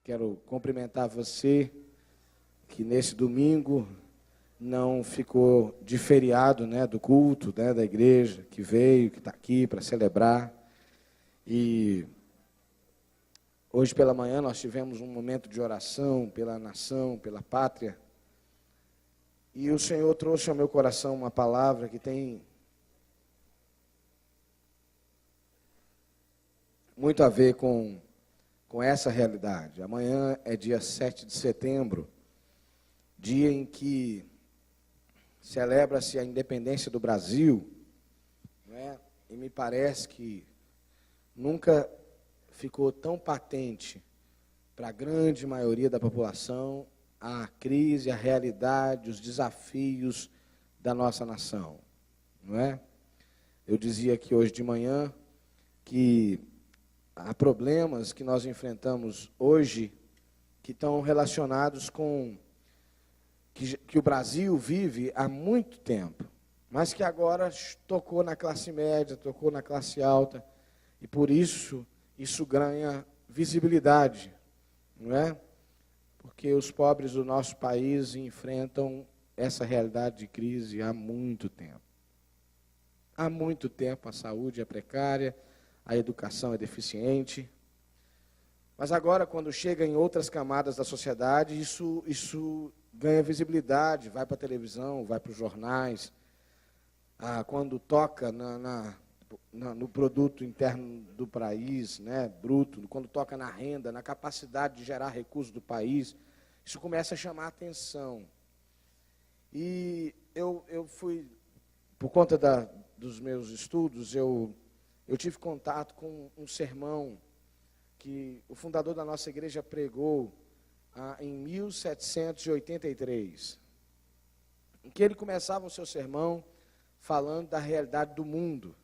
Quero cumprimentar você que nesse domingo não ficou de feriado, né, do culto, né, da igreja, que veio, que está aqui para celebrar. E hoje pela manhã nós tivemos um momento de oração pela nação, pela pátria. E o Senhor trouxe ao meu coração uma palavra que tem muito a ver com essa realidade. Amanhã é dia 7 de setembro, dia em que celebra-se a independência do Brasil, né? E me parece que nunca ficou tão patente para a grande maioria da população a crise, a realidade, os desafios da nossa nação, não é? Eu dizia aqui hoje de manhã que há problemas que nós enfrentamos hoje que estão relacionados com que o Brasil vive há muito tempo, mas que agora tocou na classe média, tocou na classe alta, e por isso ganha visibilidade, não é? Porque os pobres do nosso país enfrentam essa realidade de crise há muito tempo. Há muito tempo a saúde é precária, a educação é deficiente. Mas agora, quando chega em outras camadas da sociedade, isso ganha visibilidade, vai para a televisão, vai para os jornais. Quando toca no produto interno do país, né, bruto, quando toca na renda, na capacidade de gerar recursos do país, isso começa a chamar a atenção. E eu fui, por conta dos meus estudos, eu tive contato com um sermão que o fundador da nossa igreja pregou em 1783, em que ele começava o seu sermão falando da realidade do mundo.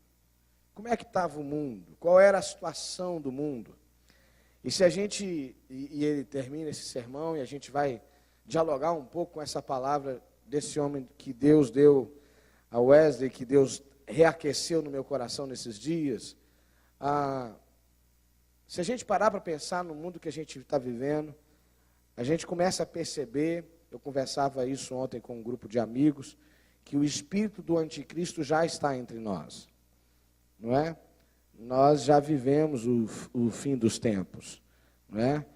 Como é que estava o mundo? Qual era a situação do mundo? E se a gente, e ele termina esse sermão, e a gente vai dialogar um pouco com essa palavra desse homem que Deus deu a Wesley, que Deus reaqueceu no meu coração nesses dias. Se a gente parar para pensar no mundo que a gente está vivendo, a gente começa a perceber, eu conversava isso ontem com um grupo de amigos, que o espírito do anticristo já está entre nós, não é? Nós já vivemos o fim dos tempos, não é?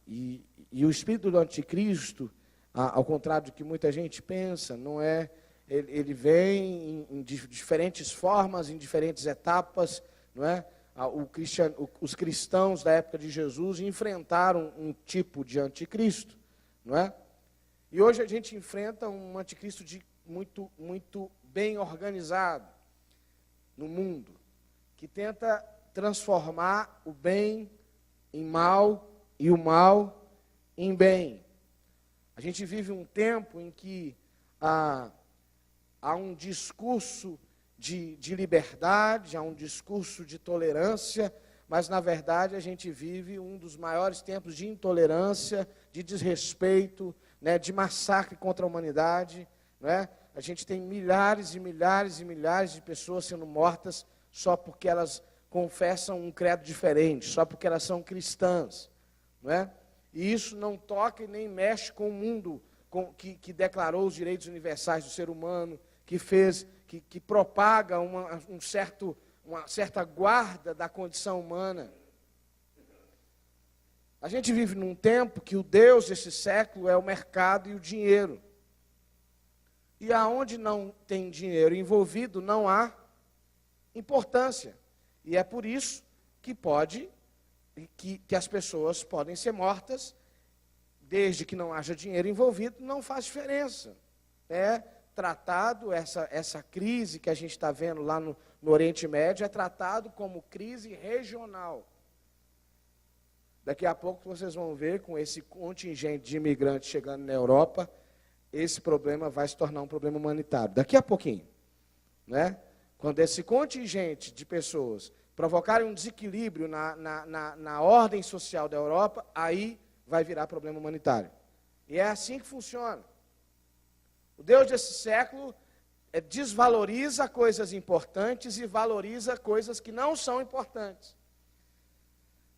E o espírito do anticristo, ao contrário do que muita gente pensa, não é? Ele vem em diferentes formas, em diferentes etapas, não é? Os cristãos da época de Jesus enfrentaram um tipo de anticristo, não é? E hoje a gente enfrenta um anticristo muito, muito bem organizado no mundo, que tenta transformar o bem em mal e o mal em bem. A gente vive um tempo em que há um discurso de liberdade, há um discurso de tolerância, mas, na verdade, a gente vive um dos maiores tempos de intolerância, de desrespeito, né, de massacre contra a humanidade. Né? A gente tem milhares e milhares e milhares de pessoas sendo mortas só porque elas confessam um credo diferente, só porque elas são cristãs. Não é? E isso não toca e nem mexe com o mundo que declarou os direitos universais do ser humano, que propaga uma certa guarda da condição humana. A gente vive num tempo que o Deus desse século é o mercado e o dinheiro. E aonde não tem dinheiro envolvido, não há importância. E é por isso que as pessoas podem ser mortas, desde que não haja dinheiro envolvido, não faz diferença. É tratado, essa crise que a gente está vendo lá no Oriente Médio, é tratado como crise regional. Daqui a pouco vocês vão ver, com esse contingente de imigrantes chegando na Europa, esse problema vai se tornar um problema humanitário. Daqui a pouquinho, né? Quando esse contingente de pessoas provocarem um desequilíbrio na ordem social da Europa, aí vai virar problema humanitário. E é assim que funciona. O Deus desse século desvaloriza coisas importantes e valoriza coisas que não são importantes.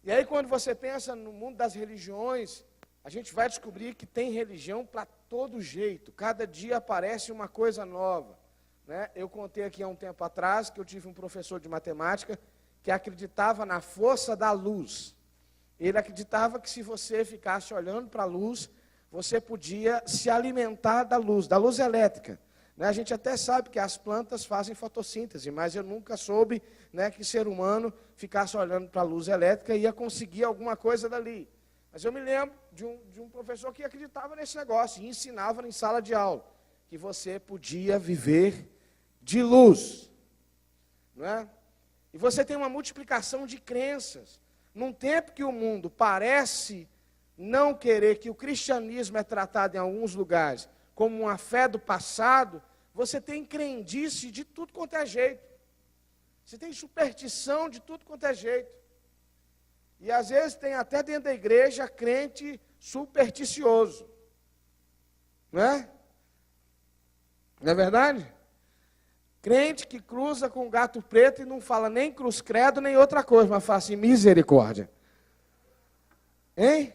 E aí, quando você pensa no mundo das religiões, a gente vai descobrir que tem religião para todo jeito. Cada dia aparece uma coisa nova, né? Eu contei aqui há um tempo atrás que eu tive um professor de matemática que acreditava na força da luz. Ele acreditava que se você ficasse olhando para a luz, você podia se alimentar da luz elétrica. Né? A gente até sabe que as plantas fazem fotossíntese, mas eu nunca soube, né, que ser humano ficasse olhando para a luz elétrica e ia conseguir alguma coisa dali. Mas eu me lembro de um professor que acreditava nesse negócio e ensinava em sala de aula que você podia viver de luz. Não é? E você tem uma multiplicação de crenças. Num tempo que o mundo parece não querer, que o cristianismo é tratado em alguns lugares como uma fé do passado, você tem crendice de tudo quanto é jeito. Você tem superstição de tudo quanto é jeito. E às vezes tem até dentro da igreja crente supersticioso. Não é? Não é verdade? Crente que cruza com gato preto e não fala nem cruz credo, nem outra coisa, mas fala assim, misericórdia. Hein?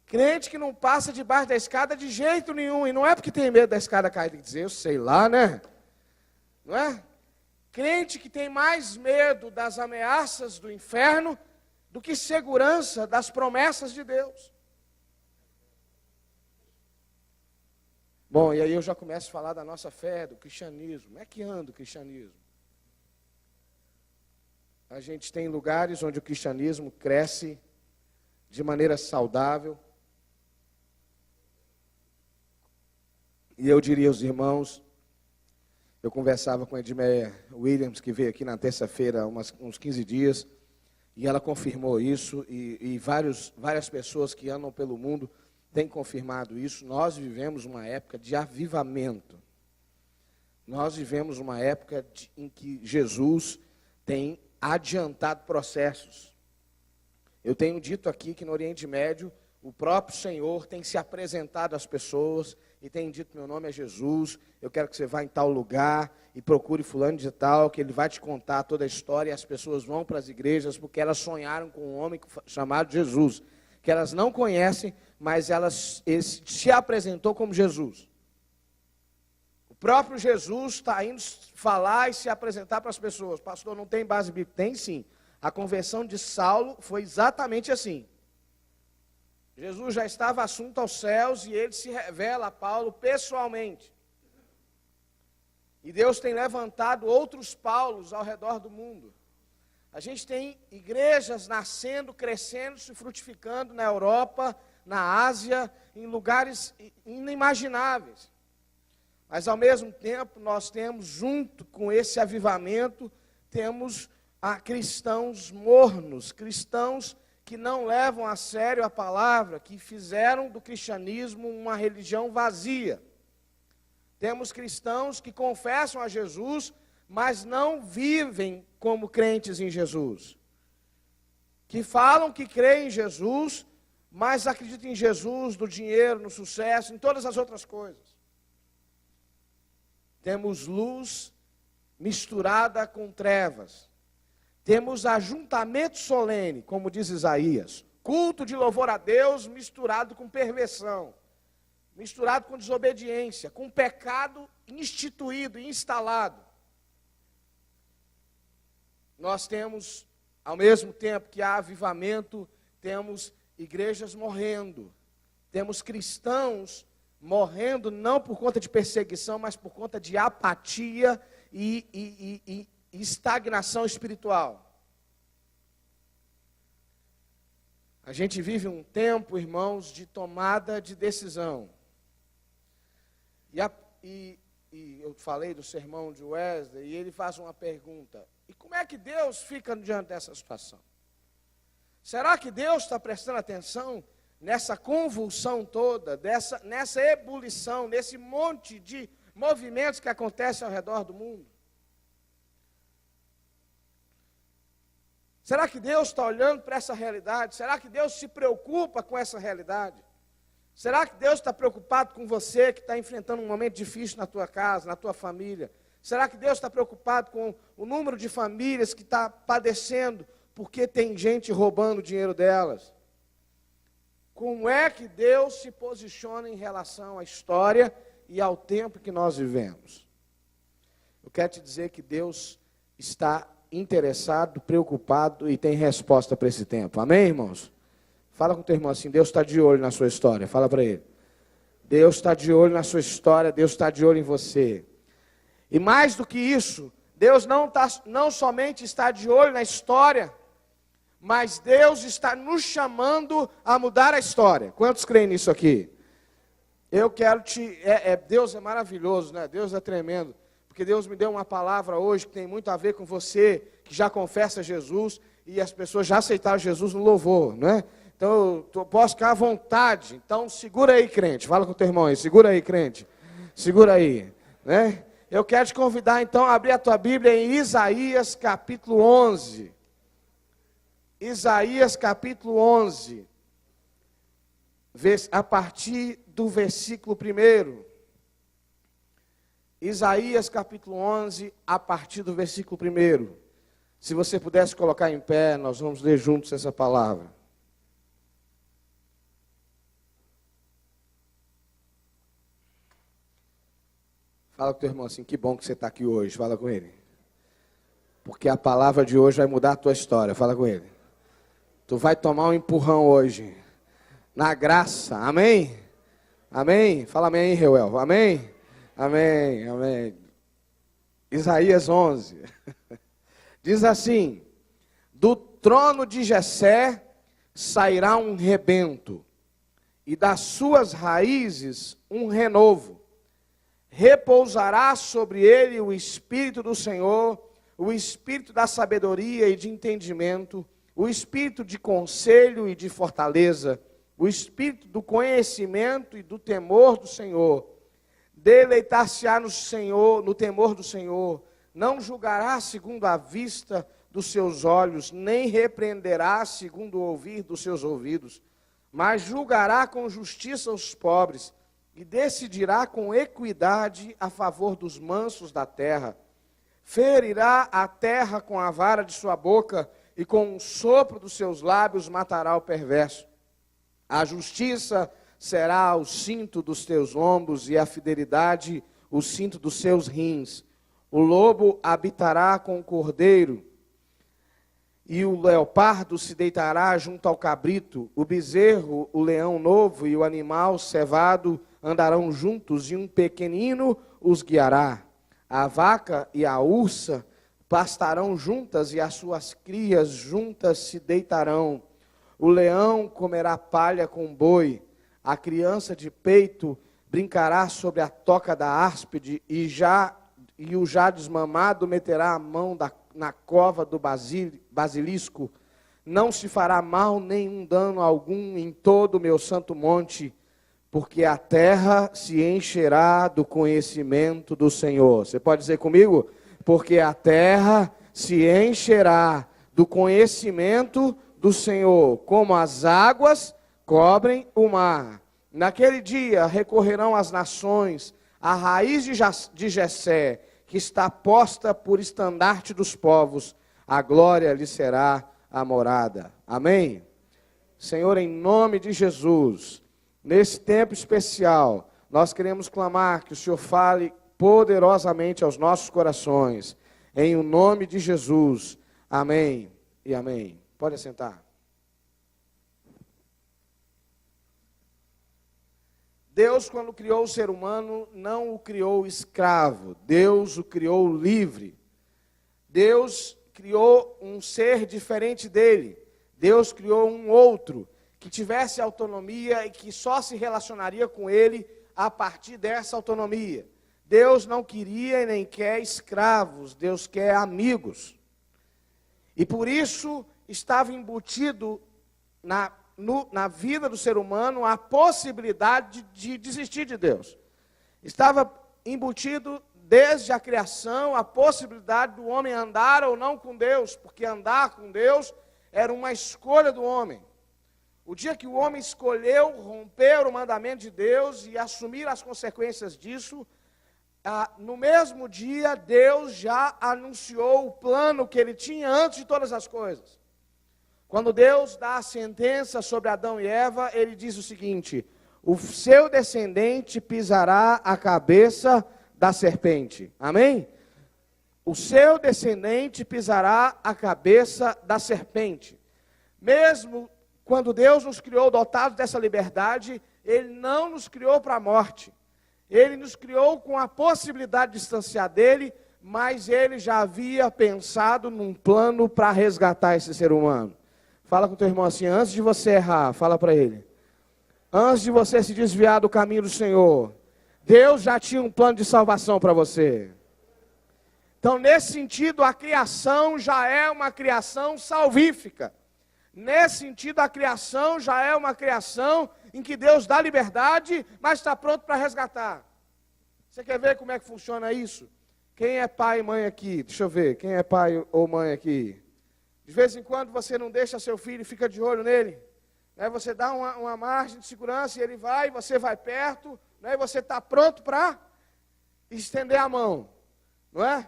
Crente que não passa debaixo da escada de jeito nenhum, e não é porque tem medo da escada cair, tem que dizer, eu sei lá, né? Não é? Crente que tem mais medo das ameaças do inferno do que segurança das promessas de Deus. Bom, e aí eu já começo a falar da nossa fé, do cristianismo. Como é que anda o cristianismo? A gente tem lugares onde o cristianismo cresce de maneira saudável. E eu diria aos irmãos, eu conversava com a Edmeia Williams, que veio aqui na terça-feira, uns 15 dias, e ela confirmou isso, e várias pessoas que andam pelo mundo têm confirmado isso. Nós vivemos uma época de avivamento. Nós vivemos uma época em que Jesus tem adiantado processos. Eu tenho dito aqui que no Oriente Médio, o próprio Senhor tem se apresentado às pessoas e tem dito, meu nome é Jesus, eu quero que você vá em tal lugar e procure fulano de tal, que ele vai te contar toda a história, e as pessoas vão para as igrejas porque elas sonharam com um homem chamado Jesus, que elas não conhecem, mas ele se apresentou como Jesus. O próprio Jesus está indo falar e se apresentar para as pessoas. Pastor, não tem base bíblica? Tem sim. A conversão de Saulo foi exatamente assim. Jesus já estava assunto aos céus e ele se revela a Paulo pessoalmente. E Deus tem levantado outros Paulos ao redor do mundo. A gente tem igrejas nascendo, crescendo, se frutificando na Europa, na Ásia, em lugares inimagináveis. Mas ao mesmo tempo nós temos, junto com esse avivamento, temos cristãos mornos, cristãos que não levam a sério a palavra, que fizeram do cristianismo uma religião vazia. Temos cristãos que confessam a Jesus, mas não vivem como crentes em Jesus. Que falam que creem em Jesus, mas acreditam em Jesus, no dinheiro, no sucesso, em todas as outras coisas. Temos luz misturada com trevas. Temos ajuntamento solene, como diz Isaías, culto de louvor a Deus misturado com perversão, misturado com desobediência, com pecado instituído e instalado. Nós temos, ao mesmo tempo que há avivamento, temos igrejas morrendo, temos cristãos morrendo não por conta de perseguição, mas por conta de apatia e estagnação espiritual. A gente vive um tempo, irmãos, de tomada de decisão. E eu falei do sermão de Wesley, e ele faz uma pergunta: e como é que Deus fica diante dessa situação? Será que Deus está prestando atenção nessa convulsão toda, nessa ebulição, nesse monte de movimentos que acontecem ao redor do mundo? Será que Deus está olhando para essa realidade? Será que Deus se preocupa com essa realidade? Será que Deus está preocupado com você que está enfrentando um momento difícil na tua casa, na tua família? Será que Deus está preocupado com o número de famílias que está padecendo porque tem gente roubando o dinheiro delas. Como é que Deus se posiciona em relação à história e ao tempo que nós vivemos? Eu quero te dizer que Deus está interessado, preocupado e tem resposta para esse tempo. Amém, irmãos? Fala com o teu irmão assim, Deus está de olho na sua história. Fala para ele. Deus está de olho na sua história, Deus está de olho em você. E mais do que isso, Deus não somente está de olho na história, mas Deus está nos chamando a mudar a história. Quantos creem nisso aqui? Eu quero Deus é maravilhoso, né? Deus é tremendo. Porque Deus me deu uma palavra hoje que tem muito a ver com você, que já confessa Jesus, e as pessoas já aceitaram Jesus no louvor, não é? Então, eu posso ficar à vontade. Então, segura aí, crente. Fala com o teu irmão aí. Segura aí, crente. Segura aí, né? Eu quero te convidar, então, a abrir a tua Bíblia em Isaías, capítulo 11. Isaías capítulo 11, a partir do versículo 1. Isaías capítulo 11, a partir do versículo 1. Se você pudesse colocar em pé, nós vamos ler juntos essa palavra. Fala com o teu irmão assim, que bom que você está aqui hoje, fala com ele. Porque a palavra de hoje vai mudar a tua história, fala com ele. Tu vai tomar um empurrão hoje, na graça, amém? Amém? Fala amém aí, Reuel, amém? Amém, amém. Isaías 11, diz assim, do trono de Jessé sairá um rebento, e das suas raízes um renovo. Repousará sobre ele o Espírito do Senhor, o Espírito da sabedoria e de entendimento, o Espírito de conselho e de fortaleza, o Espírito do conhecimento e do temor do Senhor. Deleitar-se-á no Senhor, no temor do Senhor, não julgará segundo a vista dos seus olhos, nem repreenderá segundo o ouvir dos seus ouvidos, mas julgará com justiça os pobres, e decidirá com equidade a favor dos mansos da terra. Ferirá a terra com a vara de sua boca, e com o sopro dos seus lábios matará o perverso. A justiça será o cinto dos teus lombos, e a fidelidade o cinto dos seus rins. O lobo habitará com o cordeiro, e o leopardo se deitará junto ao cabrito. O bezerro, o leão novo e o animal cevado andarão juntos, e um pequenino os guiará. A vaca e a ursa pastarão juntas, e as suas crias juntas se deitarão. O leão comerá palha com boi, a criança de peito brincará sobre a toca da áspide, e o já desmamado meterá a mão na cova do basilisco. Não se fará mal nenhum dano algum em todo o meu santo monte, porque a terra se encherá do conhecimento do Senhor. Você pode dizer comigo? Porque a terra se encherá do conhecimento do Senhor, como as águas cobrem o mar. Naquele dia recorrerão as nações à raiz de Jessé, que está posta por estandarte dos povos. A glória lhe será a morada. Amém? Senhor, em nome de Jesus, nesse tempo especial, nós queremos clamar que o Senhor fale poderosamente aos nossos corações. Em o nome de Jesus. Amém e amém. Pode assentar. Deus, quando criou o ser humano, não o criou escravo. Deus o criou livre. Deus criou um ser diferente dele. Deus criou um outro que tivesse autonomia e que só se relacionaria com ele a partir dessa autonomia. Deus não queria e nem quer escravos, Deus quer amigos. E por isso estava embutido na vida do ser humano a possibilidade de desistir de Deus. Estava embutido desde a criação a possibilidade do homem andar ou não com Deus, porque andar com Deus era uma escolha do homem. O dia que o homem escolheu romper o mandamento de Deus e assumir as consequências disso, no mesmo dia Deus já anunciou o plano que ele tinha antes de todas as coisas. Quando Deus dá a sentença sobre Adão e Eva, ele diz o seguinte: o seu descendente pisará a cabeça da serpente. Amém? O seu descendente pisará a cabeça da serpente. Mesmo quando Deus nos criou dotados dessa liberdade, Ele não nos criou para a morte. Ele nos criou com a possibilidade de distanciar dele, mas Ele já havia pensado num plano para resgatar esse ser humano. Fala com o teu irmão assim, antes de você errar, fala para ele. Antes de você se desviar do caminho do Senhor, Deus já tinha um plano de salvação para você. Então, nesse sentido, a criação já é uma criação salvífica. Nesse sentido, a criação já é uma criação em que Deus dá liberdade, mas está pronto para resgatar. Você quer ver como é que funciona isso? Quem é pai e mãe aqui? Deixa eu ver, quem é pai ou mãe aqui? De vez em quando você não deixa seu filho e fica de olho nele. Né? Você dá uma margem de segurança e ele vai, você vai perto, né? E você está pronto para estender a mão. Não é?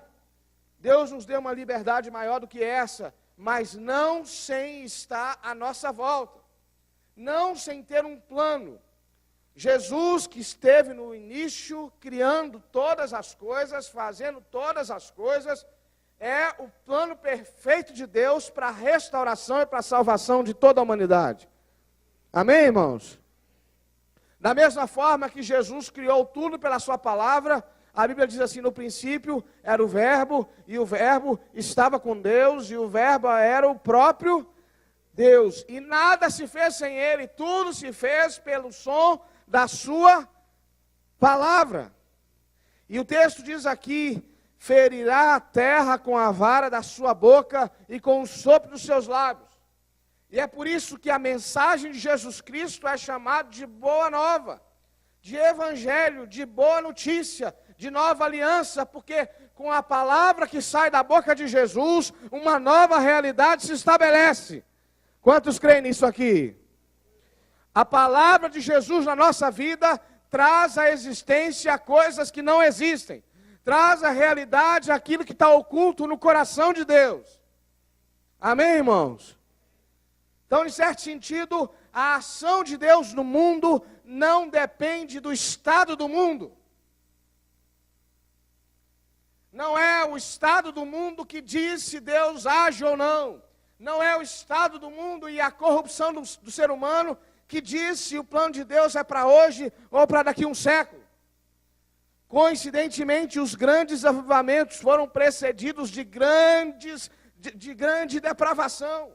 Deus nos deu uma liberdade maior do que essa, mas não sem estar à nossa volta, não sem ter um plano. Jesus, que esteve no início, criando todas as coisas, fazendo todas as coisas, é o plano perfeito de Deus para a restauração e para a salvação de toda a humanidade. Amém, irmãos? Da mesma forma que Jesus criou tudo pela sua palavra, a Bíblia diz assim, no princípio era o verbo, e o verbo estava com Deus, e o verbo era o próprio Deus. E nada se fez sem ele, tudo se fez pelo som da sua palavra. E o texto diz aqui, ferirá a terra com a vara da sua boca e com o sopro dos seus lábios. E é por isso que a mensagem de Jesus Cristo é chamada de boa nova, de evangelho, de boa notícia, de nova aliança, porque com a palavra que sai da boca de Jesus, uma nova realidade se estabelece. Quantos creem nisso aqui? A palavra de Jesus na nossa vida traz à existência coisas que não existem. Traz à realidade aquilo que está oculto no coração de Deus. Amém, irmãos? Então, em certo sentido, a ação de Deus no mundo não depende do estado do mundo. Não é o estado do mundo que diz se Deus age ou não. Não é o estado do mundo e a corrupção do ser humano que diz se o plano de Deus é para hoje ou para daqui a um século. Coincidentemente, os grandes avivamentos foram precedidos de grande depravação.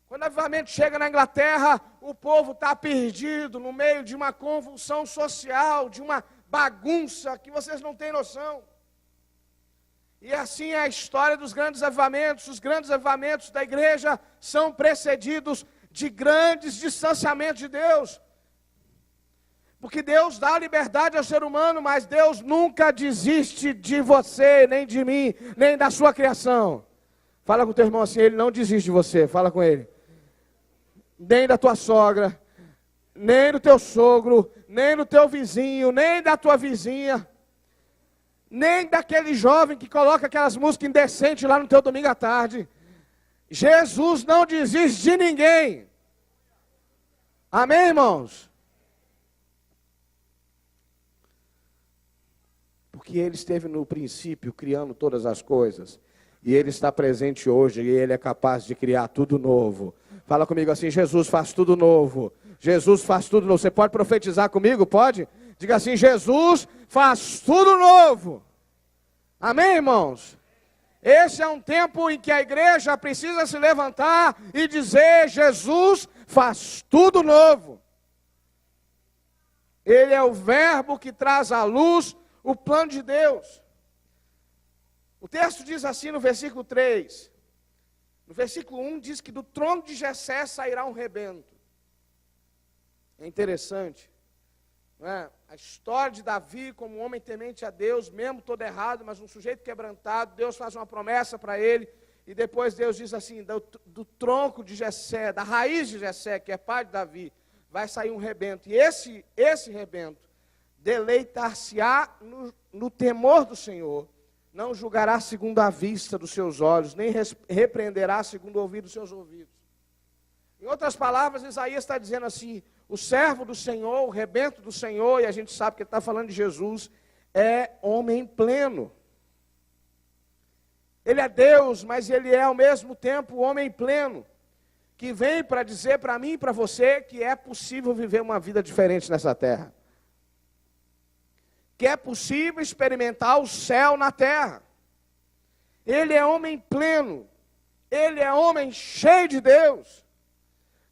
Quando o avivamento chega na Inglaterra, o povo está perdido no meio de uma convulsão social, de uma bagunça que vocês não têm noção. E assim é a história dos grandes avivamentos. Os grandes avivamentos da igreja são precedidos de grandes distanciamentos de Deus. Porque Deus dá liberdade ao ser humano, mas Deus nunca desiste de você, nem de mim, nem da sua criação. Fala com o teu irmão assim, ele não desiste de você, fala com ele. Nem da tua sogra, nem do teu sogro, nem do teu vizinho, nem da tua vizinha, nem daquele jovem que coloca aquelas músicas indecentes lá no teu domingo à tarde. Jesus não desiste de ninguém. Amém, irmãos? Porque Ele esteve no princípio criando todas as coisas. E Ele está presente hoje e Ele é capaz de criar tudo novo. Fala comigo assim, Jesus faz tudo novo. Jesus faz tudo novo. Você pode profetizar comigo? Pode? Diga assim, Jesus faz tudo novo. Amém, irmãos? Esse é um tempo em que a igreja precisa se levantar e dizer, Jesus faz tudo novo. Ele é o verbo que traz à luz o plano de Deus. O texto diz assim no versículo 3. No versículo 1 diz que do trono de Jessé sairá um rebento. É interessante. Não é? A história de Davi como um homem temente a Deus, mesmo todo errado, mas um sujeito quebrantado. Deus faz uma promessa para ele. E depois Deus diz assim, do tronco de Jessé, da raiz de Jessé, que é pai de Davi, vai sair um rebento. E esse rebento deleitar-se-á no temor do Senhor, não julgará segundo a vista dos seus olhos, nem repreenderá segundo o ouvido dos seus ouvidos. Em outras palavras, Isaías está dizendo assim, o servo do Senhor, o rebento do Senhor, e a gente sabe que ele está falando de Jesus, é homem pleno. Ele é Deus, mas ele é ao mesmo tempo homem pleno, que vem para dizer para mim e para você que é possível viver uma vida diferente nessa terra. Que é possível experimentar o céu na terra. Ele é homem pleno, ele é homem cheio de Deus.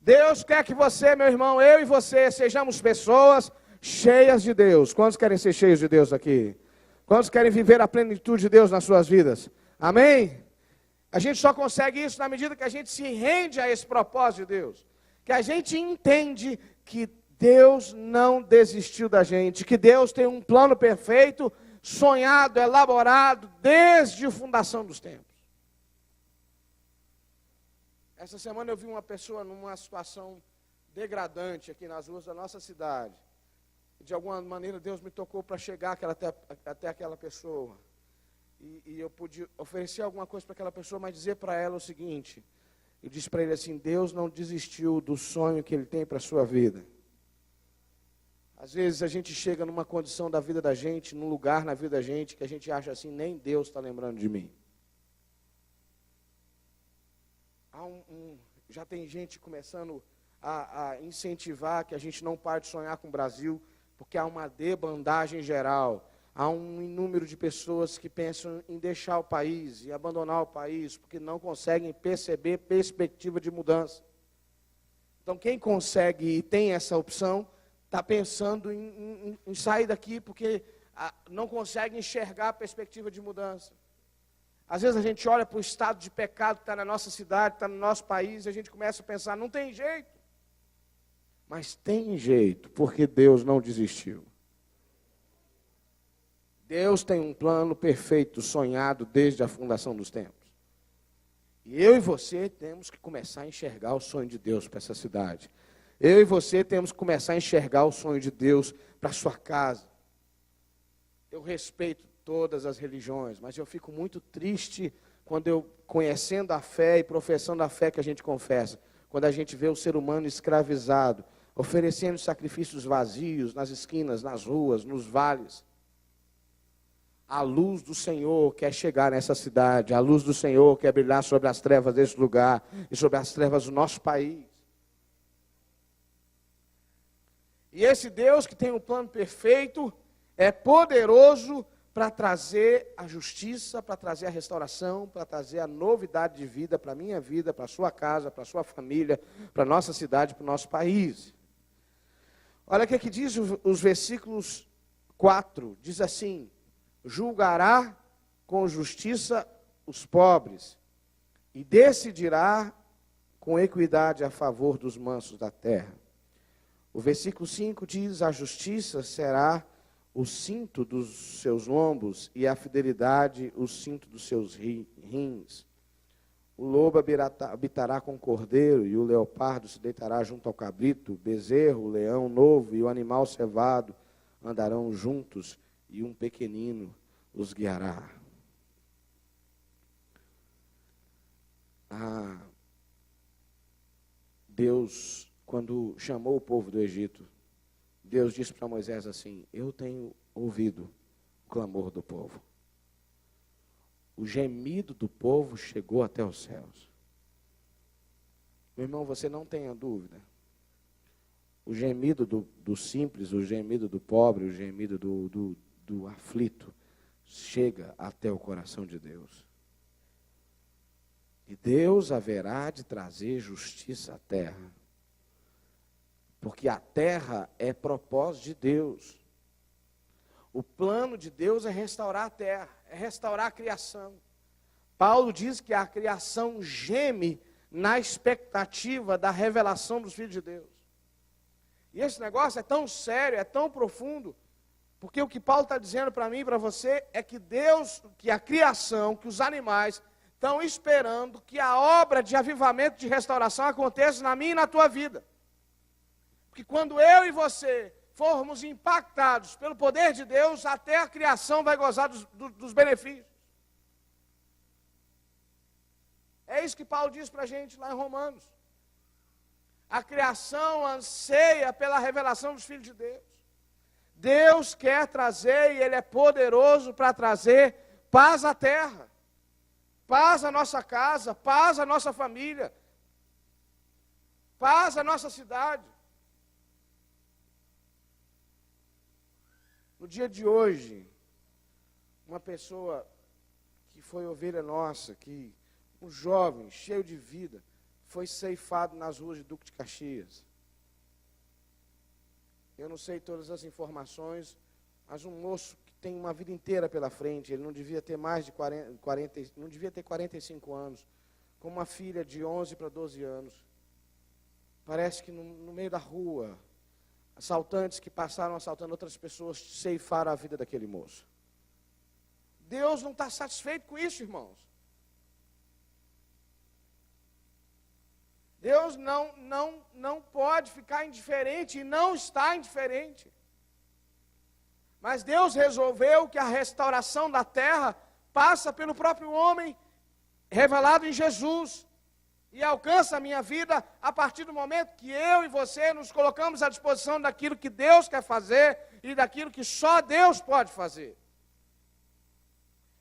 Deus quer que você, meu irmão, eu e você, sejamos pessoas cheias de Deus. Quantos querem ser cheios de Deus aqui? Quantos querem viver a plenitude de Deus nas suas vidas? Amém? A gente só consegue isso na medida que a gente se rende a esse propósito de Deus. Que a gente entende que Deus não desistiu da gente, que Deus tem um plano perfeito, sonhado, elaborado, desde a fundação dos tempos. Essa semana eu vi uma pessoa numa situação degradante aqui nas ruas da nossa cidade. De alguma maneira Deus me tocou para chegar até aquela pessoa. E eu pude oferecer alguma coisa para aquela pessoa, mas dizer para ela o seguinte. Eu disse para ele assim, Deus não desistiu do sonho que Ele tem para a sua vida. Às vezes a gente chega numa condição da vida da gente, num lugar na vida da gente, que a gente acha assim, nem Deus está lembrando de mim. Já tem gente começando a incentivar que a gente não pare de sonhar com o Brasil, porque há uma debandagem geral. Há um número de pessoas que pensam em deixar o país e abandonar o país, porque não conseguem perceber perspectiva de mudança. Então quem consegue e tem essa opção, está pensando em sair daqui, porque não consegue enxergar a perspectiva de mudança. Às vezes a gente olha para o estado de pecado que está na nossa cidade, está no nosso país, e a gente começa a pensar, não tem jeito. Mas tem jeito, porque Deus não desistiu. Deus tem um plano perfeito, sonhado desde a fundação dos tempos. E eu e você temos que começar a enxergar o sonho de Deus para essa cidade. Eu e você temos que começar a enxergar o sonho de Deus para a sua casa. Eu respeito todas as religiões, mas eu fico muito triste quando eu, conhecendo a fé e professando a fé que a gente confessa, quando a gente vê o ser humano escravizado, oferecendo sacrifícios vazios nas esquinas, nas ruas, nos vales. A luz do Senhor quer chegar nessa cidade, a luz do Senhor quer brilhar sobre as trevas desse lugar e sobre as trevas do nosso país. E esse Deus que tem um plano perfeito é poderoso para trazer a justiça, para trazer a restauração, para trazer a novidade de vida para a minha vida, para a sua casa, para a sua família, para a nossa cidade, para o nosso país. Olha o que diz os versículos 4, diz assim, julgará com justiça os pobres e decidirá com equidade a favor dos mansos da terra. O versículo 5 diz, a justiça será o cinto dos seus lombos e a fidelidade o cinto dos seus rins. O lobo habitará com o cordeiro e o leopardo se deitará junto ao cabrito, o bezerro, o leão novo e o animal cevado andarão juntos e um pequenino os guiará. Deus, quando chamou o povo do Egito, Deus disse para Moisés assim, eu tenho ouvido o clamor do povo. O gemido do povo chegou até os céus. Meu irmão, você não tenha dúvida. O gemido do simples, o gemido do pobre, o gemido do aflito, chega até o coração de Deus. E Deus haverá de trazer justiça à terra. Porque a terra é propósito de Deus. O plano de Deus é restaurar a terra, é restaurar a criação. Paulo diz que a criação geme na expectativa da revelação dos filhos de Deus. E esse negócio é tão sério, é tão profundo, porque o que Paulo está dizendo para mim e para você é que Deus, que a criação, que os animais estão esperando que a obra de avivamento, de restauração aconteça na minha e na tua vida. Porque quando eu e você formos impactados pelo poder de Deus, até a criação vai gozar dos benefícios. É isso que Paulo diz para a gente lá em Romanos. A criação anseia pela revelação dos filhos de Deus. Deus quer trazer, e Ele é poderoso para trazer paz à terra, paz à nossa casa, paz à nossa família, paz à nossa cidade. No dia de hoje, uma pessoa que foi ovelha nossa, um jovem cheio de vida, foi ceifado nas ruas de Duque de Caxias. Eu não sei todas as informações, mas um moço que tem uma vida inteira pela frente, ele não devia ter mais de 45 anos, com uma filha de 11 para 12 anos. Parece que no meio da rua, assaltantes que passaram assaltando outras pessoas ceifaram a vida daquele moço. Deus não está satisfeito com isso, irmãos. Deus não pode ficar indiferente e não está indiferente. Mas Deus resolveu que a restauração da terra passa pelo próprio homem revelado em Jesus. E alcança a minha vida a partir do momento que eu e você nos colocamos à disposição daquilo que Deus quer fazer e daquilo que só Deus pode fazer.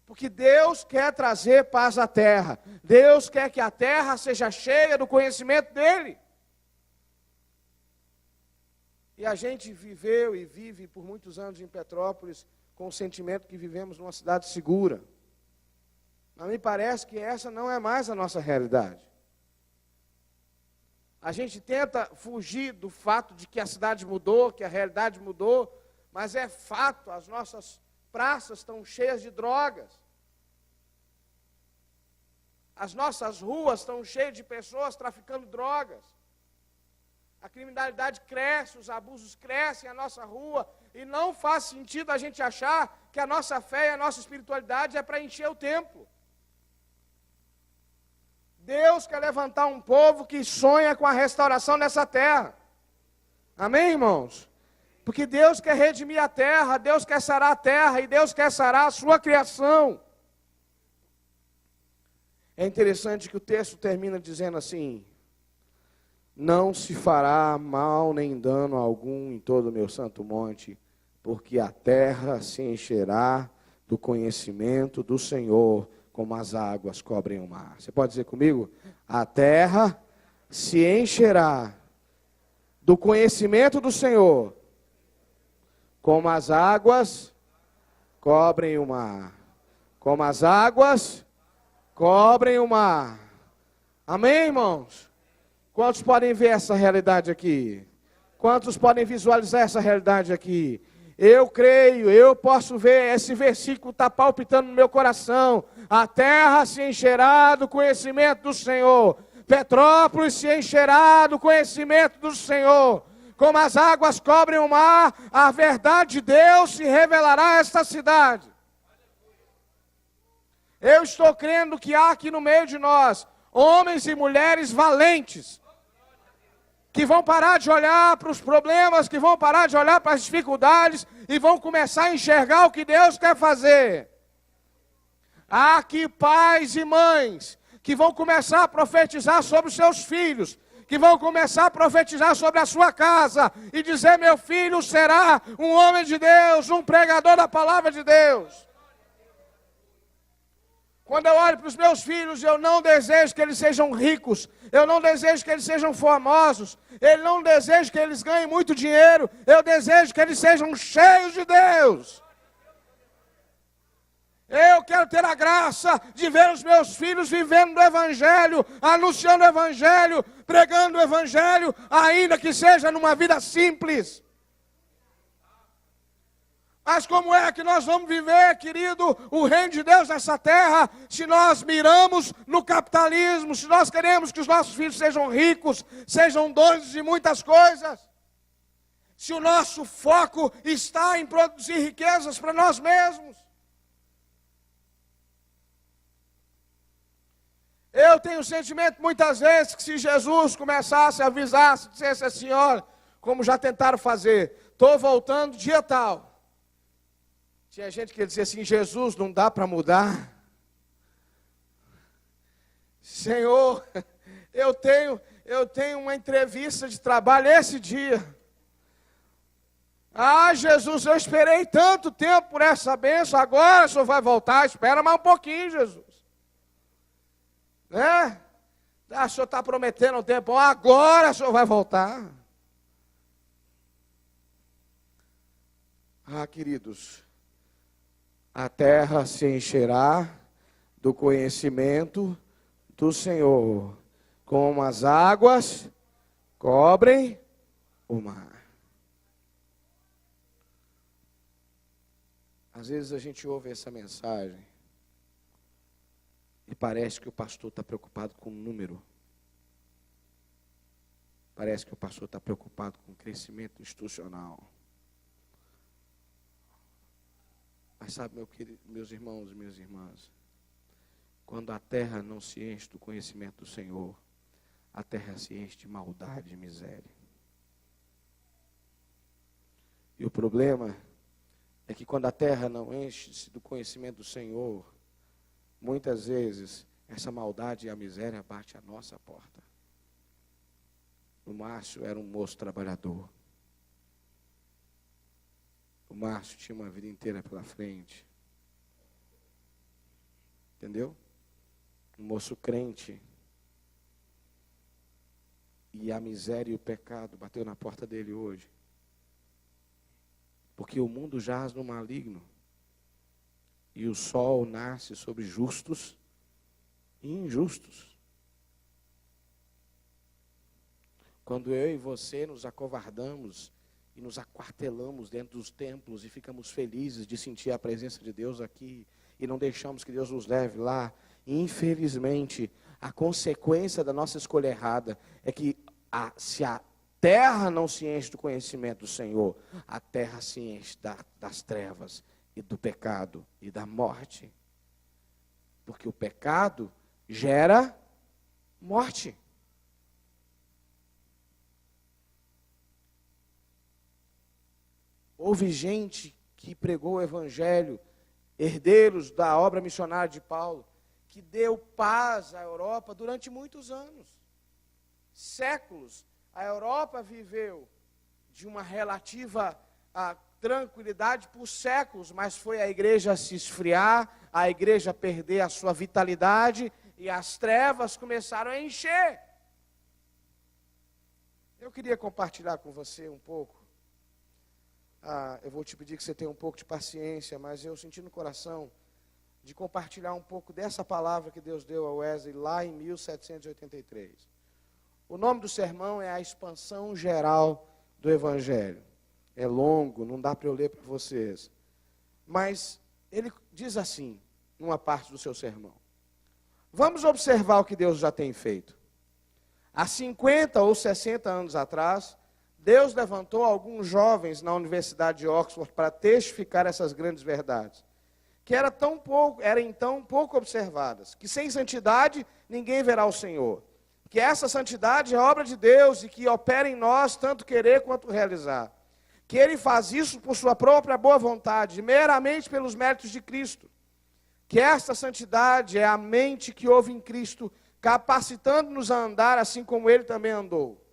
Porque Deus quer trazer paz à terra. Deus quer que a terra seja cheia do conhecimento dEle. E a gente viveu e vive por muitos anos em Petrópolis com o sentimento que vivemos numa cidade segura. Mas me parece que essa não é mais a nossa realidade. A gente tenta fugir do fato de que a cidade mudou, que a realidade mudou, mas é fato, as nossas praças estão cheias de drogas. As nossas ruas estão cheias de pessoas traficando drogas. A criminalidade cresce, os abusos crescem na nossa rua, e não faz sentido a gente achar que a nossa fé e a nossa espiritualidade é para encher o templo. Deus quer levantar um povo que sonha com a restauração dessa terra. Amém, irmãos? Porque Deus quer redimir a terra, Deus quer sarar a terra, e Deus quer sarar a sua criação. É interessante que o texto termina dizendo assim: não se fará mal nem dano algum em todo o meu santo monte, porque a terra se encherá do conhecimento do Senhor, como as águas cobrem o mar. Você pode dizer comigo? A terra se encherá do conhecimento do Senhor, como as águas cobrem o mar. Como as águas cobrem o mar. Amém, irmãos? Quantos podem ver essa realidade aqui? Quantos podem visualizar essa realidade aqui? Eu creio, eu posso ver, esse versículo está palpitando no meu coração. A terra se encherá do conhecimento do Senhor. Petrópolis se encherá do conhecimento do Senhor. Como as águas cobrem o mar, a verdade de Deus se revelará a esta cidade. Eu estou crendo que há aqui no meio de nós homens e mulheres valentes, que vão parar de olhar para os problemas, que vão parar de olhar para as dificuldades e vão começar a enxergar o que Deus quer fazer. Há aqui pais e mães que vão começar a profetizar sobre os seus filhos, que vão começar a profetizar sobre a sua casa e dizer: meu filho será um homem de Deus, um pregador da palavra de Deus. Quando eu olho para os meus filhos, eu não desejo que eles sejam ricos, eu não desejo que eles sejam famosos, eu não desejo que eles ganhem muito dinheiro, eu desejo que eles sejam cheios de Deus. Eu quero ter a graça de ver os meus filhos vivendo do Evangelho, anunciando o Evangelho, pregando o Evangelho, ainda que seja numa vida simples. Mas como é que nós vamos viver, querido, o reino de Deus nessa terra, se nós miramos no capitalismo, se nós queremos que os nossos filhos sejam ricos, sejam donos de muitas coisas? Se o nosso foco está em produzir riquezas para nós mesmos? Eu tenho o sentimento muitas vezes que se Jesus começasse a avisar, se dissesse assim: olha, como já tentaram fazer, estou voltando dia tal. Tinha gente que dizia assim: Jesus, não dá para mudar. Senhor, eu tenho uma entrevista de trabalho esse dia. Ah, Jesus, eu esperei tanto tempo por essa bênção, agora o Senhor vai voltar, espera mais um pouquinho, Jesus. Né? Ah, o Senhor está prometendo um tempo, agora o Senhor vai voltar. Ah, queridos, a terra se encherá do conhecimento do Senhor, como as águas cobrem o mar. Às vezes a gente ouve essa mensagem e parece que o pastor está preocupado com o número. Parece que o pastor está preocupado com o crescimento institucional. Mas sabe, meus irmãos e minhas irmãs, quando a terra não se enche do conhecimento do Senhor, a terra se enche de maldade e miséria. E o problema é que quando a terra não enche-se do conhecimento do Senhor, muitas vezes essa maldade e a miséria bate à nossa porta. O Márcio era um moço trabalhador. O Márcio tinha uma vida inteira pela frente. Entendeu? Um moço crente. E a miséria e o pecado bateu na porta dele hoje. Porque o mundo jaz no maligno. E o sol nasce sobre justos e injustos. Quando eu e você nos acovardamos e nos aquartelamos dentro dos templos e ficamos felizes de sentir a presença de Deus aqui e não deixamos que Deus nos leve lá, infelizmente, a consequência da nossa escolha errada é que se a terra não se enche do conhecimento do Senhor, a terra se enche das trevas e do pecado e da morte. Porque o pecado gera morte. Houve gente que pregou o evangelho, herdeiros da obra missionária de Paulo, que deu paz à Europa durante muitos anos. Séculos. A Europa viveu de uma relativa tranquilidade por séculos, mas foi a igreja se esfriar, a igreja perder a sua vitalidade e as trevas começaram a encher. Eu queria compartilhar com você um pouco. Eu vou te pedir que você tenha um pouco de paciência, mas eu senti no coração de compartilhar um pouco dessa palavra que Deus deu a Wesley lá em 1783. O nome do sermão é a expansão geral do Evangelho. É longo, não dá para eu ler para vocês. Mas ele diz assim, numa parte do seu sermão. Vamos observar o que Deus já tem feito. Há 50 ou 60 anos atrás, Deus levantou alguns jovens na Universidade de Oxford para testificar essas grandes verdades, que eram então pouco observadas, que sem santidade ninguém verá o Senhor, que essa santidade é obra de Deus e que opera em nós tanto querer quanto realizar, que Ele faz isso por sua própria boa vontade, meramente pelos méritos de Cristo, que esta santidade é a mente que houve em Cristo, capacitando-nos a andar assim como Ele também andou.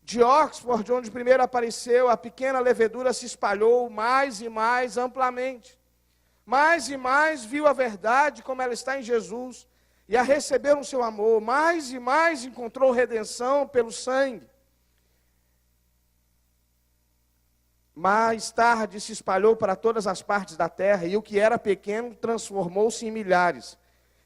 De Oxford, onde primeiro apareceu, a pequena levedura se espalhou mais e mais amplamente. Mais e mais viu a verdade como ela está em Jesus, e a receber o seu amor, mais e mais encontrou redenção pelo sangue. Mais tarde se espalhou para todas as partes da terra, e o que era pequeno transformou-se em milhares.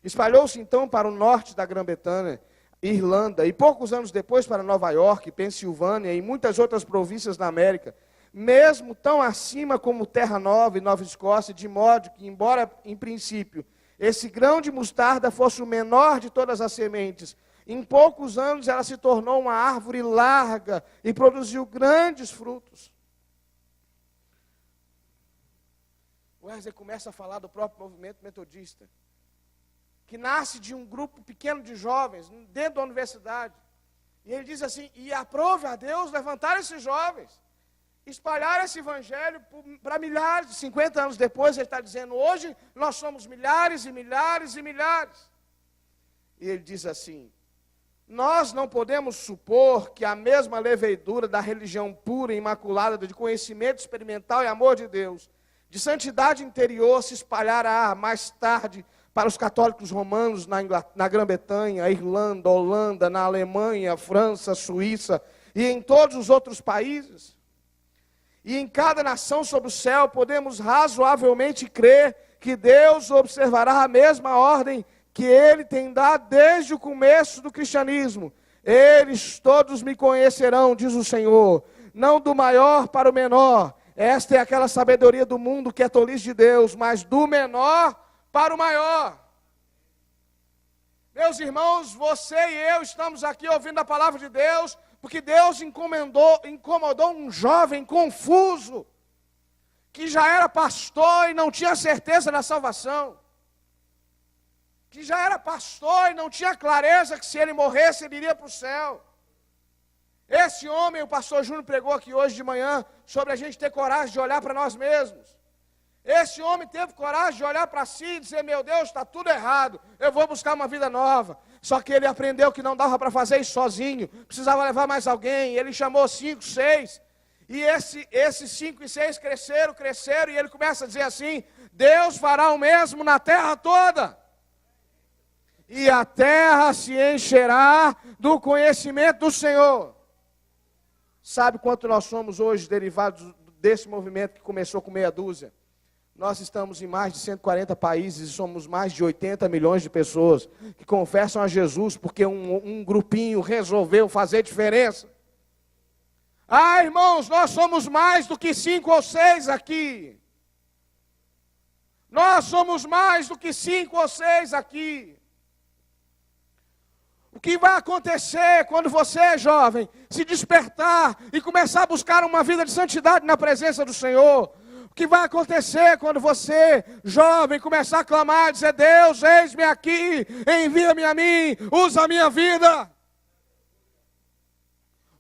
Espalhou-se então para o norte da Grã-Bretanha, Irlanda, e poucos anos depois para Nova York, Pensilvânia e muitas outras províncias da América, mesmo tão acima como Terra Nova e Nova Escócia, de modo que, embora em princípio esse grão de mostarda fosse o menor de todas as sementes, em poucos anos ela se tornou uma árvore larga e produziu grandes frutos. Wesley começa a falar do próprio movimento metodista, que nasce de um grupo pequeno de jovens, dentro da universidade. E ele diz assim, e aprove a Deus levantar esses jovens, espalhar esse evangelho para milhares. 50 anos depois, ele está dizendo, hoje nós somos milhares e milhares e milhares. E ele diz assim: nós não podemos supor que a mesma levedura da religião pura e imaculada, de conhecimento experimental e amor de Deus, de santidade interior, se espalhará mais tarde para os católicos romanos na Grã-Bretanha, Irlanda, Holanda, na Alemanha, França, Suíça e em todos os outros países. E em cada nação sob o céu podemos razoavelmente crer que Deus observará a mesma ordem que Ele tem dado desde o começo do cristianismo. Eles todos me conhecerão, diz o Senhor, não do maior para o menor. Esta é aquela sabedoria do mundo que é tolice de Deus, mas do menor para o maior. Meus irmãos, você e eu estamos aqui ouvindo a palavra de Deus, porque Deus incomodou um jovem confuso, que já era pastor e não tinha certeza da salvação, que já era pastor e não tinha clareza que se ele morresse, ele iria para o céu. Esse homem, o pastor Júnior pregou aqui hoje de manhã, sobre a gente ter coragem de olhar para nós mesmos. Esse homem teve coragem de olhar para si e dizer: meu Deus, está tudo errado, eu vou buscar uma vida nova. Só que ele aprendeu que não dava para fazer isso sozinho, precisava levar mais alguém. Ele chamou 5, 6, e esses 5 e 6 cresceram, e ele começa a dizer assim: Deus fará o mesmo na terra toda. E a terra se encherá do conhecimento do Senhor. Sabe quanto nós somos hoje derivados desse movimento que começou com meia dúzia? Nós estamos em mais de 140 países e somos mais de 80 milhões de pessoas que confessam a Jesus porque um grupinho resolveu fazer diferença. Ah, irmãos, nós somos mais do que 5 ou 6 aqui. Nós somos mais do que 5 ou 6 aqui. O que vai acontecer quando você, jovem, se despertar e começar a buscar uma vida de santidade na presença do Senhor? O que vai acontecer quando você, jovem, começar a clamar, dizer: Deus, eis-me aqui, envia-me a mim, usa a minha vida?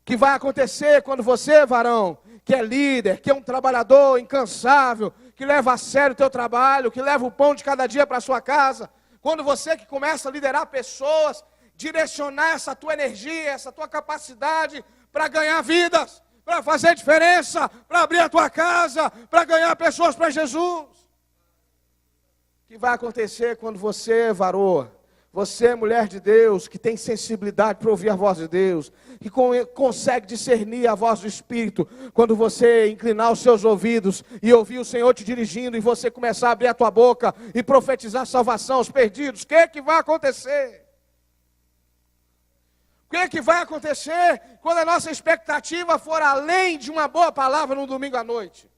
O que vai acontecer quando você, varão, que é líder, que é um trabalhador incansável, que leva a sério o teu trabalho, que leva o pão de cada dia para a sua casa, quando você que começa a liderar pessoas, direcionar essa tua energia, essa tua capacidade para ganhar vidas, para fazer diferença, para abrir a tua casa, para ganhar pessoas para Jesus. O que vai acontecer quando você, varoa, você, mulher de Deus, que tem sensibilidade para ouvir a voz de Deus, que consegue discernir a voz do Espírito, quando você inclinar os seus ouvidos e ouvir o Senhor te dirigindo, e você começar a abrir a tua boca e profetizar salvação aos perdidos, o que vai acontecer? O que vai acontecer quando a nossa expectativa for além de uma boa palavra no domingo à noite?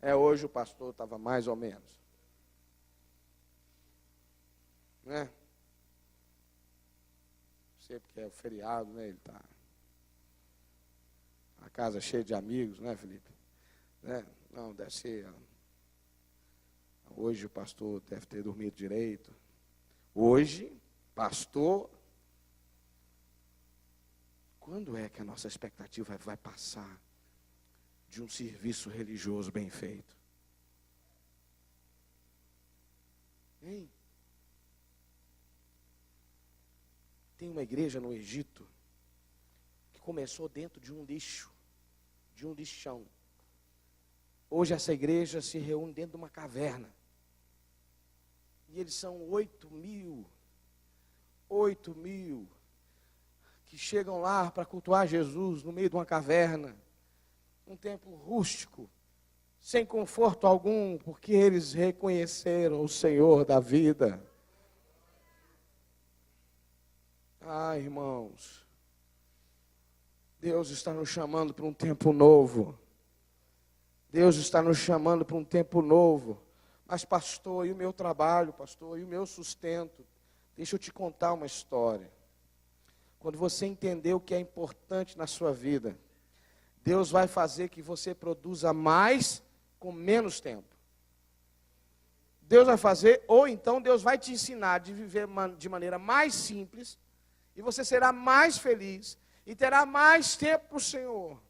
Hoje o pastor estava mais ou menos. Né? Não sei porque é o feriado, né? Ele está. A casa cheia de amigos, né, Felipe? Né? Não, deve ser. Hoje o pastor deve ter dormido direito. Hoje, pastor, quando é que a nossa expectativa vai passar de um serviço religioso bem feito? Hein? Tem uma igreja no Egito que começou dentro de um lixo, de um lixão. Hoje essa igreja se reúne dentro de uma caverna. E eles são 8 mil que chegam lá para cultuar Jesus no meio de uma caverna, um templo rústico, sem conforto algum, porque eles reconheceram o Senhor da vida. Ah, irmãos, Deus está nos chamando para um tempo novo. Deus está nos chamando para um tempo novo. Mas pastor, e o meu trabalho, pastor, e o meu sustento? Deixa eu te contar uma história. Quando você entender o que é importante na sua vida, Deus vai fazer que você produza mais com menos tempo. Deus vai fazer, ou então Deus vai te ensinar de viver de maneira mais simples, e você será mais feliz, e terá mais tempo para o Senhor.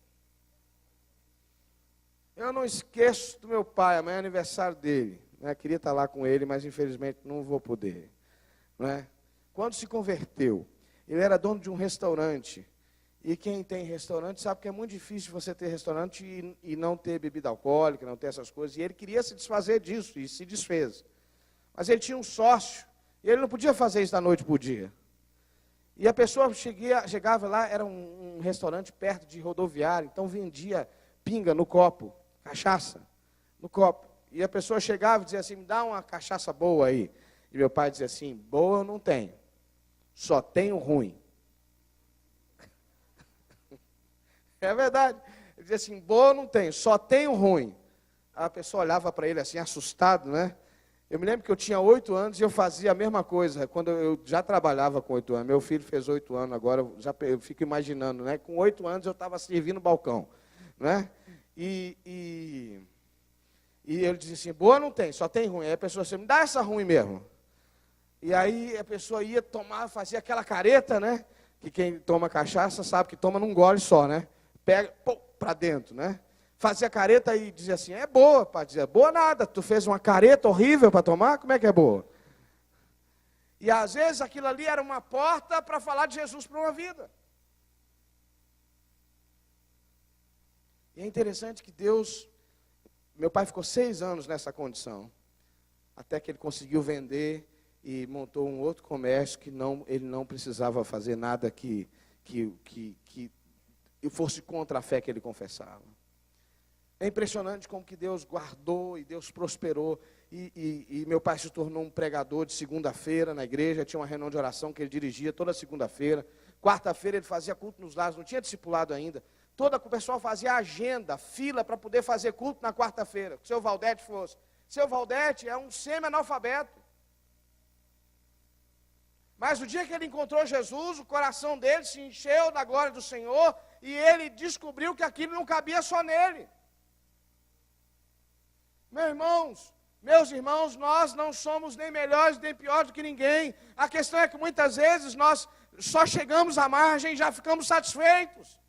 Eu não esqueço do meu pai, amanhã é aniversário dele. né? Queria estar lá com ele, mas infelizmente não vou poder. Né? Quando se converteu, ele era dono de um restaurante. E quem tem restaurante sabe que é muito difícil você ter restaurante e não ter bebida alcoólica, não ter essas coisas. E ele queria se desfazer disso, e se desfez. Mas ele tinha um sócio, e ele não podia fazer isso da noite para o dia. E a pessoa chegava lá, era um restaurante perto de rodoviária, então vendia pinga no copo, cachaça no copo. E a pessoa chegava e dizia assim, me dá uma cachaça boa aí. E meu pai dizia assim, boa eu não tenho, só tenho ruim. É verdade. Ele dizia assim, boa eu não tenho, só tenho ruim. A pessoa olhava para ele assim, assustado, né? Eu me lembro que eu tinha 8 anos e eu fazia a mesma coisa. Quando eu já trabalhava com 8 anos, meu filho fez 8 anos agora, eu fico imaginando, né? Com 8 anos eu estava servindo balcão, né? E ele dizia assim, boa não tem, só tem ruim. Aí a pessoa assim, me dá essa ruim mesmo. E aí a pessoa ia tomar, fazia aquela careta, né? Que quem toma cachaça sabe que toma num gole só, né? Pega, para dentro, né? Fazia careta e dizia assim, é boa, pai. Dizia, boa nada, tu fez uma careta horrível para tomar, como é que é boa? E às vezes aquilo ali era uma porta para falar de Jesus para uma vida. E é interessante que Deus, meu pai ficou 6 anos nessa condição, até que ele conseguiu vender e montou um outro comércio que ele não precisava fazer nada que fosse contra a fé que ele confessava. É impressionante como que Deus guardou e Deus prosperou. E meu pai se tornou um pregador de segunda-feira na igreja. Tinha uma reunião de oração que ele dirigia toda segunda-feira. Quarta-feira ele fazia culto nos lares, não tinha discipulado ainda. O pessoal fazia agenda, fila para poder fazer culto na quarta-feira. Que o seu Valdete fosse. Seu Valdete é um semi-analfabeto. Mas o dia que ele encontrou Jesus, o coração dele se encheu da glória do Senhor e ele descobriu que aquilo não cabia só nele. Meus irmãos, nós não somos nem melhores nem piores do que ninguém. A questão é que muitas vezes nós só chegamos à margem e já ficamos satisfeitos.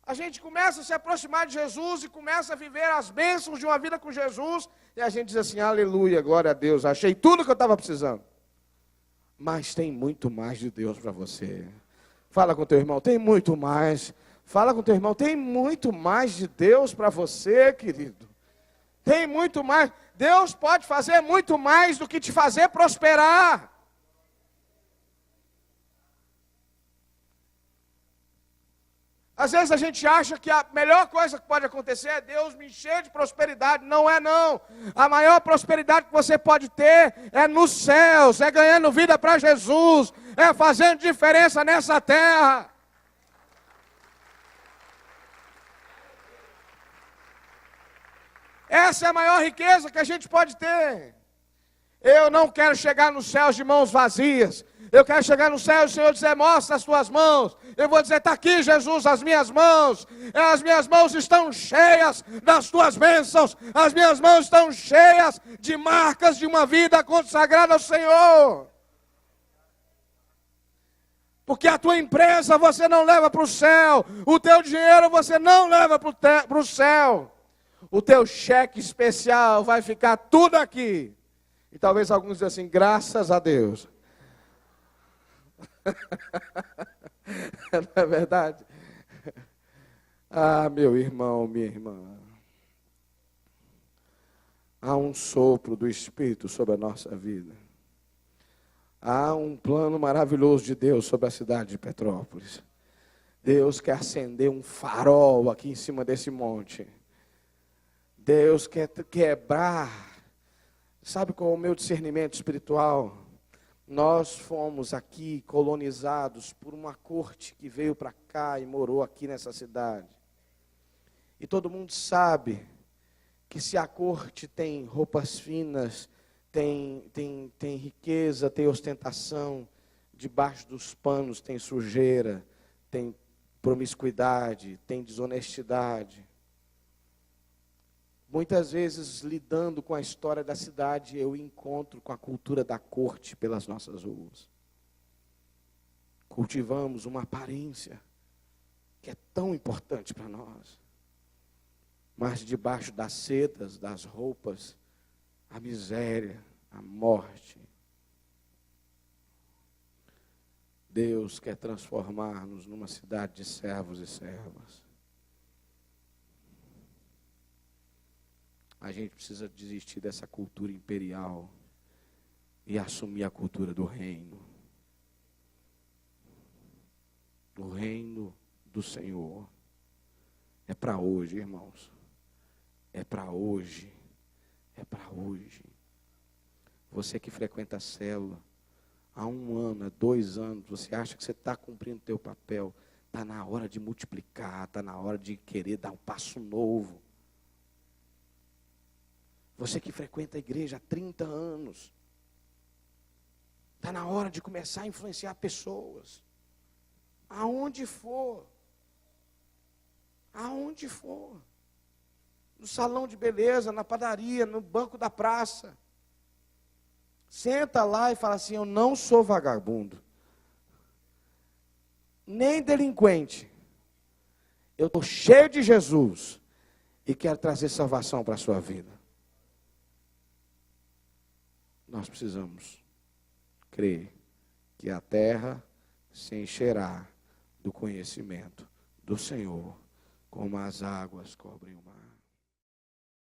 A gente começa a se aproximar de Jesus e começa a viver as bênçãos de uma vida com Jesus e a gente diz assim, aleluia, glória a Deus, achei tudo que eu estava precisando. Mas tem muito mais de Deus para você. Fala com o teu irmão, tem muito mais. Fala com o teu irmão, tem muito mais de Deus para você, querido. Tem muito mais. Deus pode fazer muito mais do que te fazer prosperar. Às vezes a gente acha que a melhor coisa que pode acontecer é Deus me encher de prosperidade. Não é não. A maior prosperidade que você pode ter é nos céus, é ganhando vida para Jesus, é fazendo diferença nessa terra. Essa é a maior riqueza que a gente pode ter. Eu não quero chegar nos céus de mãos vazias. Eu quero chegar no céu e o Senhor dizer, mostra as tuas mãos. Eu vou dizer, está aqui Jesus, as minhas mãos. As minhas mãos estão cheias das tuas bênçãos. As minhas mãos estão cheias de marcas de uma vida consagrada ao Senhor. Porque a tua empresa você não leva para o céu. O teu dinheiro você não leva para o céu. O teu cheque especial vai ficar tudo aqui. E talvez alguns dizem assim, graças a Deus. Não é verdade? Ah, meu irmão, minha irmã. Há um sopro do Espírito sobre a nossa vida. Há um plano maravilhoso de Deus sobre a cidade de Petrópolis. Deus quer acender um farol aqui em cima desse monte. Deus quer quebrar. Sabe qual é o meu discernimento espiritual? Nós fomos aqui colonizados por uma corte que veio para cá e morou aqui nessa cidade. E todo mundo sabe que se a corte tem roupas finas, tem riqueza, tem ostentação, debaixo dos panos tem sujeira, tem promiscuidade, tem desonestidade. Muitas vezes, lidando com a história da cidade, eu encontro com a cultura da corte pelas nossas ruas. Cultivamos uma aparência que é tão importante para nós. Mas debaixo das sedas, das roupas, a miséria, a morte. Deus quer transformar-nos numa cidade de servos e servas. A gente precisa desistir dessa cultura imperial e assumir a cultura do reino. O reino do Senhor. É para hoje, irmãos. É para hoje. É para hoje. Você que frequenta a célula há 1 ano, há 2 anos, você acha que você está cumprindo o teu papel. Está na hora de multiplicar, está na hora de querer dar um passo novo. Você que frequenta a igreja há 30 anos, está na hora de começar a influenciar pessoas. Aonde for. Aonde for. No salão de beleza, na padaria, no banco da praça. Senta lá e fala assim: eu não sou vagabundo, nem delinquente. Eu estou cheio de Jesus e quero trazer salvação para a sua vida. Nós precisamos crer que a terra se encherá do conhecimento do Senhor, como as águas cobrem o mar.